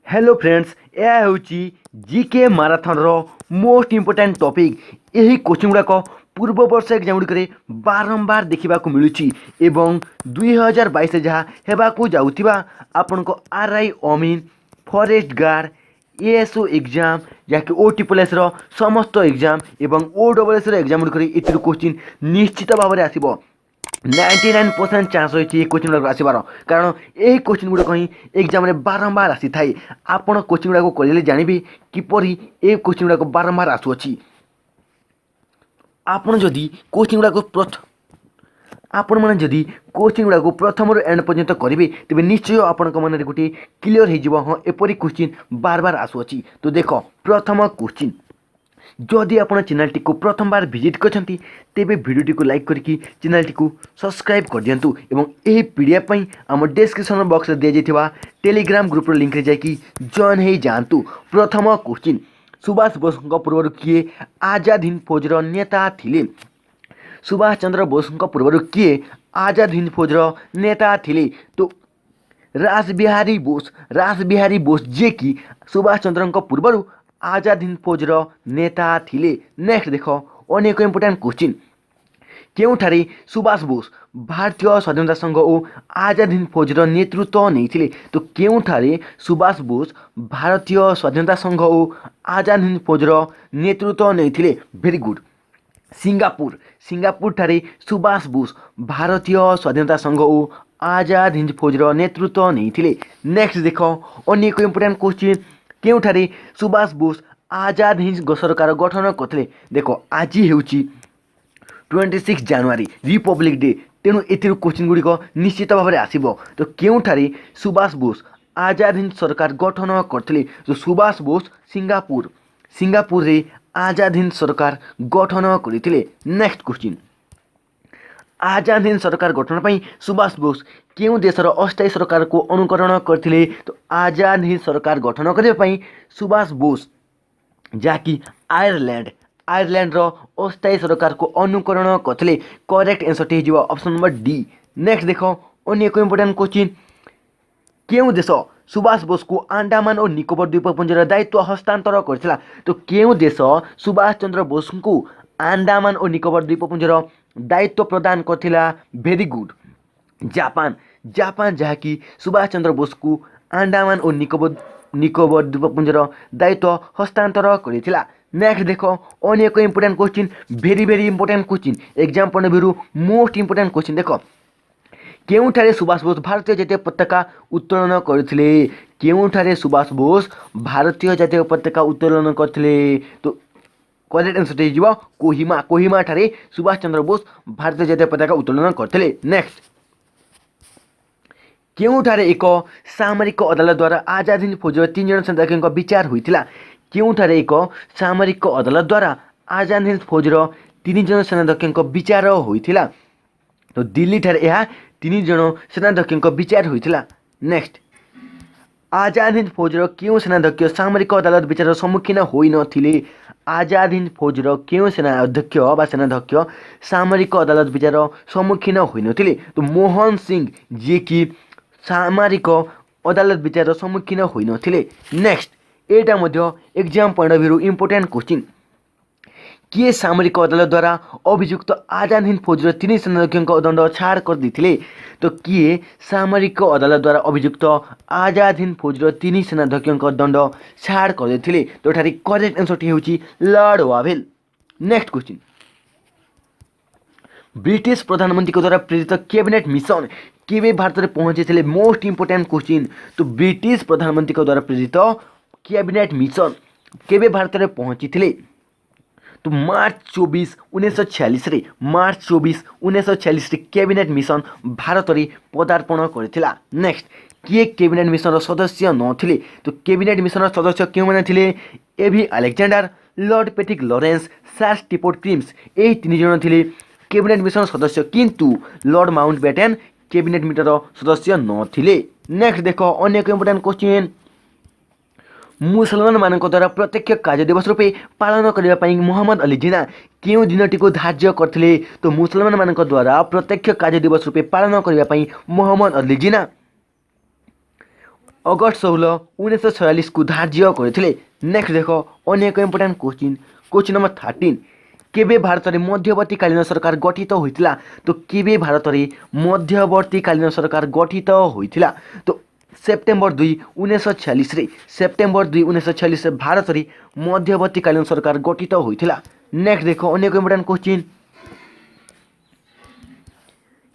Hello friends, यह होची GK marathon रो most important topic. यही कोचिंग गुड़ाक पूर्व वर्ष एग्जाम गुड़िक बारंबार देखा मिलूँ एवं 2022 जहाँ हेबाकू जाउथिबा आपनको आरआई अमीन फॉरेस्ट गार्ड एएसओ एग्जाम जहाँकि ओटीपीएस रो समस्त एग्जाम एवं ओडब्ल्यूएस रो एग्जाम गुड़िक एथुरु क्वेश्चन निश्चित भाव में आसिबो। 99% चान्स रही कोचिंग गुड़ाक आसबार कारण यही कोचिंग गुड़ाक ही एग्जाम बारंबार आसी थाए। आपण कोचिंग गुड़ाक कले जानवे किपरि ए कोचिंग गुड़ाक बारंबार आसुअछि। आपण जदि कोचिंग गुड़ाक आपण मैंने जदि कोचिंग गुड़ाक प्रथम एंड पर्यंत करेंगे तेज निश्चय आपण मन गोटे क्लीयर हो हाँ एपरी क्वेश्चन बार बार आसुअछि। तो देख प्रथम क्वेश्चन, जदि आप चैनल टी प्रथम बार विजिट करछंती तेबे वीडियो टी लाइक करके चैनल टी सब्सक्राइब कर दियंतु एवं एही पीडीएफ पई हम डिस्क्रिप्शन बॉक्स रे दिया जाइथिबा टेलीग्राम ग्रुप रो लिंक रे जाकी जॉइन हे जानतु। प्रथम क्वेश्चन, सुभाष बोस पूर्व किए आजाद हिंद फौज रो नेता थिले? सुभाष चंद्र बोस पूर्व किए आजाद हिंद फौज रो नेता थिले? तो रासबिहारी बोस जे कि सुभाष चंद्र पूर्व आजाद हिंद फौज रो नेता थिले। नेक्स्ट देखो अनेक इंपोर्टेंट क्वेश्चन, केउठारे सुभाष बोस भारतीय स्वाधीनता संघ और आजाद हिंद फौज रो नेतृत्व नहीं? तो केउठारे सुभाष बोस भारतीय स्वाधीनता संघ और आजाद हिंद फौज रो नेतृत्व नहीं? वेरी गुड, सिंगापुर ठारे सुभाष बोस भारतीय स्वाधीनता संघ और आजाद हिंद फौज रो नेतृत्व नहीं? नेक्स्ट देखो अनेक इंपोर्टेंट क्वेश्चन, केउठारे सुभाष बोस आजाद हिंद सरकार गठन करते? देखो आज होची 26 जनवरी रिपब्लिक डे, तेणु एथिर क्वेश्चन गुड़िक निश्चित भाव में आसब। तो केउठारे सुभाष बोस आजाद हिंद सरकार गठन करते? तो सुभाष बोस सिंगापुर रे आजाद हिंद सरकार गठन करते। नेक्स्ट क्वेश्चन, आजाद हिंद सरकार गठन पर सुभाष बोस क्यों देशर अस्थायी सरकार को अनुकरण करते? तो आजाद हिंद सरकार गठन करने सुभाष बोस जहाँकि आयरलैंड रो अस्थायी सरकार को अनुकरण करते। करेक्ट आंसर हो ऑप्शन नंबर डी। नेक्स्ट देखो अनेक इंपोर्टेंट क्वेश्चन, क्यों देश सुभाष बोस को अंडमान और निकोबर द्वीपपुंजर दायित्व हस्तांतर करथिला? तो क्यों देश सुभाष चंद्र बोस को अंडमान और निकोबर द्वीपपुंजर दायित्व प्रदान करथिला? वेरी गुड, जापान जहाँकि सुभाष चंद्र बोस को अंडमान और निकोबर द्वीपपुंजर दायित्व हस्तांतर करथिला। नेक्स्ट देखो अनेक important question, very important question, exam point of view most important question. देखो केउठारे सुभाष बोस भारतीय जातीय पताका उत्तोलन करथिले? केउठारे सुभाष बोस भारतीय जातीय पताका उत्तोलन करथिले? तो करेक्ट आंसर हो कोहिमा ठारे सुभाष चंद्र बोस भारतीय जातीय पताका उत्तोलन करथिले। नेक्स्ट, केउठारे एक सामरिक अदालत द्वारा आजाद हिंद फौज 3 जन सेनाध्यक्षों विचार होइतिला? केउठारे एक सामरिक अदालत द्वारा आजाद हिंद फौज 3 जन सेनाध्यक्षों विचार होइतिला? तो दिल्ली ठारे यह 3 जन सेनाध्यक्षों विचार होइतिला। नेक्स्ट, आजाद हिंद फौज क्यों सेनाध्यक्ष सामरिक अदालत विचार सम्मुखीन होई नथिले? आजाद हिंद फौज क्यों सेनाध्यक्ष सामरिक अदालत विचार सम्मुखीन होई नथिले? तो मोहन सिंह जे कि सामरिक अदालत विचार सम्मुखीन होई नथिले। नेक्स्ट, एटा मध्य exam point of view important question, किए सामरिक अदालत द्वारा अभियुक्त आजाद हिंद फौज 3 सेनाध्यक्षों दंड छाड़ कर देथिले? तो किए सामरिक अदालत द्वारा अभियुक्त आजाद हिंद फौज 3 सेनाध्यक्षों दंड छाड़ कर देथिले? तो ठारे करेक्ट आंसर होची Lord Wavell. Next question, British प्रधानमंत्री द्वारा प्रेरित कैबिनेट मिशन केवे भारत में पहुंचे? मोस्ट इंपोर्टेंट क्वेश्चन, तो ब्रिटिश प्रधानमंत्री द्वारा प्रेरित कैबिनेट मिशन केवे भारत में पहुंची? तो मार्च 24 1946 कैबिनेट मिशन भारत में पदार्पण करथिला। नेक्स्ट, किए कैबिनेट मिशन सदस्य नथिले? तो कैबिनेट मिशन सदस्य क्यों मैंने थिले? A V Alexander, Lord Pethick Lawrence, sir Stafford Cripps, यही 3 जन थिले कैबिनेट मिशन सदस्य, किंतु लॉर्ड माउंटबेटन कैबिनेट मिशन सदस्य नथिले। नेक्स्ट देखो अनेक इंपोर्टेंट क्वेश्चन, मुसलमान मानक द्वारा प्रत्यक्ष कार्य दिवस रूपे पालन करने मोहम्मद अली जिना क्यों दिनटी को धार्य करथिले? तो मुसलमान मानक द्वारा प्रत्यक्ष कार्य दिवस रूपे पालन करने मोहम्मद अली जिना अगस्ट 16 1946 को धार्य करथिले। नेक्स्ट देखो अन्य एक इंपोर्टेंट क्वेश्चन नंबर 13 केबे भारत में मध्यवर्तीकालीन सरकार गठित होइतिला। तो केबे भारत में मध्यवर्तीकालीन सरकार गठित होइतिला। तो सेप्टेम्बर 2 1946 रे सेप्टेम्बर 2 1946 रे भारत में मध्यवर्तीकालीन सरकार गठित होइतिला। नेक्स्ट देखो अन्य एक इंपोर्टेंट क्वेश्चन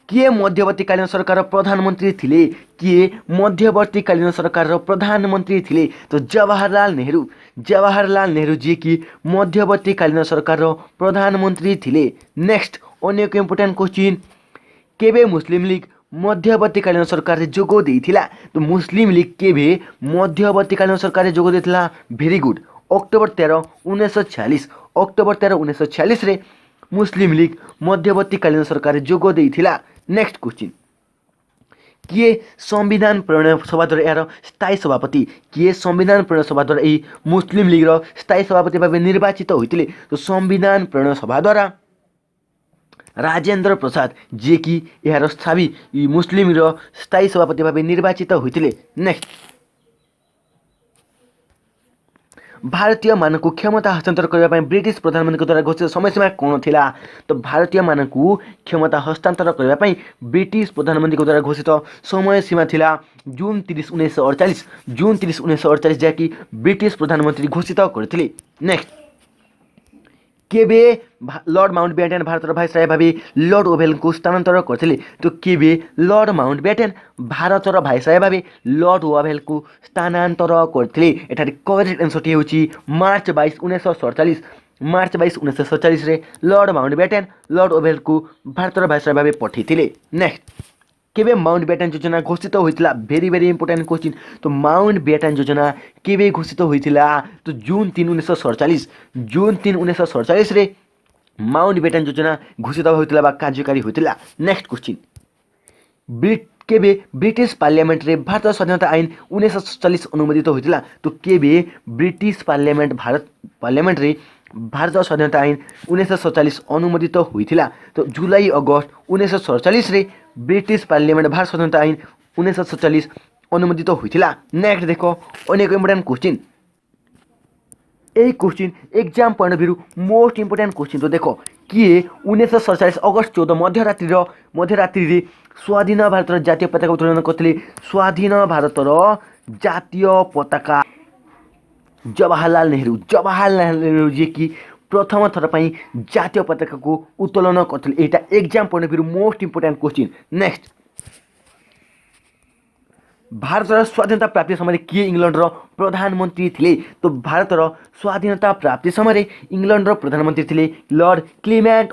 किए मध्यवर्तीकालीन सरकार प्रधानमंत्री थिले। किए मध्यवर्तीकालीन सरकार प्रधानमंत्री थिले। तो जवाहरलाल नेहरू जी की मध्यवर्तीकालीन सरकार प्रधानमंत्री थिले। नेक्स्ट अन्य एक इंपोर्टेंट क्वेश्चन केबे मुस्लिम लीग मध्यवर्तीकालीन सरकार जोग देइथिला। तो मुस्लिम लीग केबे मध्यवर्तीकालीन सरकार जोग देइथिला। वेरी गुड अक्टोबर 13 1946 अक्टोबर 13 1946 रे मुस्लिम लीग मध्यवर्तीकालीन सरकार जोग देइथिला। नेक्स्ट क्वेश्चन किए संविधान प्रणयन सभा द्वारा यार स्थायी सभापति किए संविधान प्रणयन सभा द्वारा यही मुस्लिम लीग स्थायी सभापति भाव निर्वाचित होइतिले। तो संविधान प्रणयन सभा द्वारा राजेंद्र प्रसाद जे कि यार मुस्लिम लीग स्थायी सभापति भाव निर्वाचित होइतिले। नेक्स्ट भारतीय मानक क्षमता हस्तांतर करने ब्रिटिश प्रधानमंत्री द्वारा घोषित समय सीमा कौन थिला। तो भारतीय मानक क्षमता हस्तांतर करने ब्रिटिश प्रधानमंत्री द्वारा घोषित समय सीमा थिला जून 30 1948 जून 30 1948 जैकि ब्रिटिश प्रधानमंत्री घोषित करथिले। नेक्स्ट केबे लॉर्ड माउंटबेटन भारत भाइसराय भावी लॉर्ड ओवेल को स्थानांतर करथिले। तो केबे लॉर्ड माउंटबेटन भारत भाइसराय भावी लॉर्ड ओवेल को स्थानांतर करथिले। एठारे करेक्ट आंसर टी होची मार्च 22 1947 मार्च 22 1947 रे लॉर्ड माउंटबेटन लॉर्ड ओवेल को भारत भाइसराय भावी पठैथिले। नेक्स्ट केबे माउंटबेटन योजना घोषित होइतिला। Very important question. तो माउंटबेटन योजना केबे घोषित होइतिला। तो जून 3 1947 जून 3 1947 रे माउंटबेटन योजना घोषित होइतिला बा कार्यकारी होइतिला। नेक्स्ट क्वेश्चन केबे ब्रिटिश पार्लियामेंट रे भारत स्वाधीनता आईन 1947 अनुमोदित होइतिला। तो केबे ब्रिटिश पार्लियामेंट रे भारत स्वाधीनता आईन 1947 अनुमोदित होइतिला। तो जुलाई अगस्त 1947 रे ब्रिटिश पार्लियामेंट भारत स्वाधीनता आईन 1947 अनुमोदित होइतिला। नेक्स्ट देखो अनेक important question question exam point of view most important question. तो देखो किए 1947 अगस्त 14 मध्यरात्रि स्वाधीन भारत जातीय पताका उत्तोलन करथिले। स्वाधीन भारत जातीय पताका जवाहरलाल नेहरू जी की प्रथम थर पर जातीय पताका को उत्तोलन करथिले। एटा exam point of view most important question. Next Bharat स्वाधीनता प्राप्ति समय किए इंग्लैंड प्रधानमंत्री थिले। तो भारत स्वाधीनता प्राप्ति समय इंग्लैंड प्रधानमंत्री थिले लॉर्ड क्लेमेंट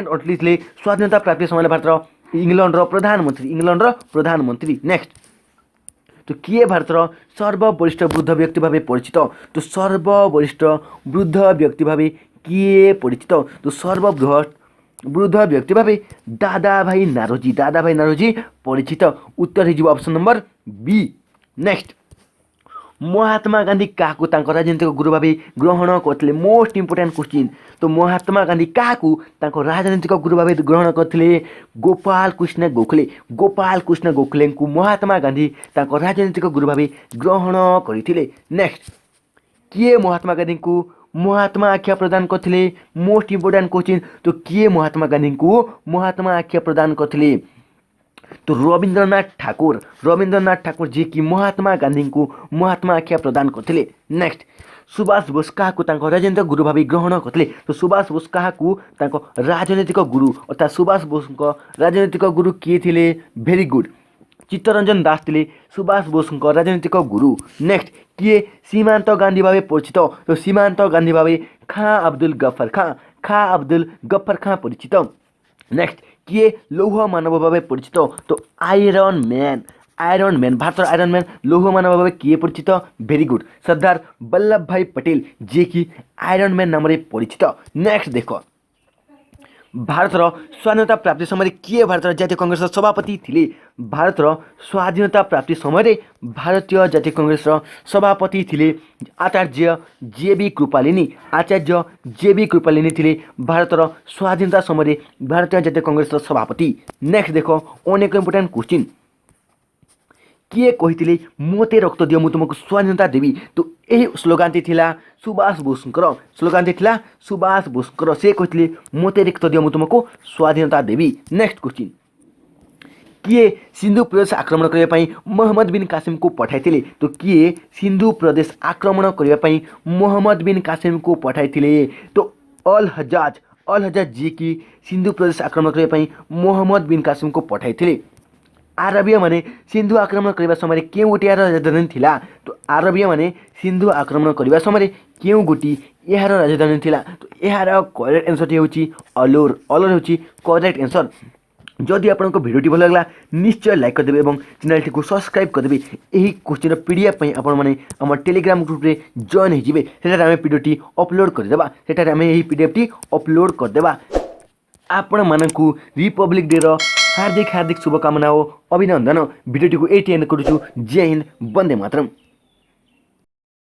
अटली थिले स्वाधीनता प्राप्ति समय भारत इंग्लैंड प्रधानमंत्री। नेक्स्ट तो किए भारत सर्ववरिष्ठ वृद्ध व्यक्ति भाव परिचित। तो सर्ववरिष्ठ वृद्ध व्यक्ति भाव किए परिचित। तो सर्वबृहत वृद्ध व्यक्ति भाव दादा भाई नारोजी परिचित। उत्तर हो option number B. Next Mahatma Gandhi क्या राजनीतिक गुरु भाव ग्रहण करते। Most important question. तो महात्मा गांधी क्या राजनीतिक गुरु भाव ग्रहण करते। गोपाल कृष्ण गोखले को महात्मा गांधी राजनीतिक गुरु भाव ग्रहण करते। नेक्स्ट किए महात्मा गांधी को महात्मा आख्या प्रदान करथिले। Most important question. तो किए महात्मा गांधी को महात्मा आख्या प्रदान करथिले। तो रविंद्रनाथ ठाकुर जी की महात्मा गांधी को महात्मा आख्या प्रदान करथिले। नेक्स्ट सुभाष बोस क्या राजनीतिक गुरु भाव ग्रहण करथिले। तो सुभाष बोस क्या राजनीतिक गुरु अर्थात सुभाष बोस राजनीतिक गुरु किए थिले। वेरी गुड चित्तरंजन दास थिले सुभाष बोस राजनीतिक गुरु। नेक्स्ट किए सीमांत गांधी भाव परिचित। तो सीमांत गांधी भाव खां अब्दुल गफ्फर खां परिचित। नेक्स्ट किए लौह मानव भाव परिचित। तो iron man Bharat iron man लौह मानव भाव किए परिचित। वेरी गुड सरदार वल्लभ भाई पटेल जे कि आयरन मैन नाम परिचित। नेक्स्ट देखो भारत स्वाधीनता प्राप्ति समय किए भारत जातीय कांग्रेस सभापति थिले। भारत स्वाधीनता प्राप्ति समय भारतीय जातीय कांग्रेस सभापति थिले आचार्य जेबी कृपलानी थिले भारत स्वाधीनता समय भारतीय जातीय कांग्रेस सभापति। नेक्स्ट देखो अनेक इंपोर्टेंट क्वेश्चन किए कहिथिले मोते रक्त दियो मु तुमको स्वाधीनता देवी। तो यही स्लोगानटी थिला सुभाष बोसଙ୍କର स्लोगानटी थिला सुभाष बोसଙ୍କର से कहिथिले मोते रक्त दियो मु तुमको स्वाधीनता देवी। नेक्स्ट क्वेश्चन किए सिन्धु प्रदेश आक्रमण करने ପାଇଁ मोहम्मद बिन कासिम को पठाइथिले। तो किए सिन्धु प्रदेश आक्रमण करने ପାଇଁ मोहम्मद बिन कासिम को पठाइथिले। तो अल हज्जाज जी की सिन्धु प्रदेश आक्रमण करने ପାଇଁ मोहम्मद बिन कासिम को पठाइथिले। आरबीय माने सिन्धु आक्रमण करने समय क्यों गोटे यार राजधानी थिला। तो आरबीय माने सिन्धु आक्रमण करने समय क्यों गोटी यार राजधानी थिला। तो यार करेक्ट आंसर होची अलौर। अलौर होची करेक्ट आंसर। जदि आपको भिडियोटी भल लगा निश्चय लाइक करदे और चैनल को सब्सक्राइब करदे। यही क्वेश्चन पीडीएफ आम टेलीग्राम ग्रुप रे जॉइन होइजिबे। सेटारे आमे पीडीएफ अपलोड करदेबा। सेटारे आमे यही पीडीएफ अपलोड करदेबा। आपण मानकु रिपब्लिक डे रो हार्दिक शुभकामना और अभिनंदन। भिडियोटी को एटी एंड करूछु। जय हिंद, वंदे मातरम।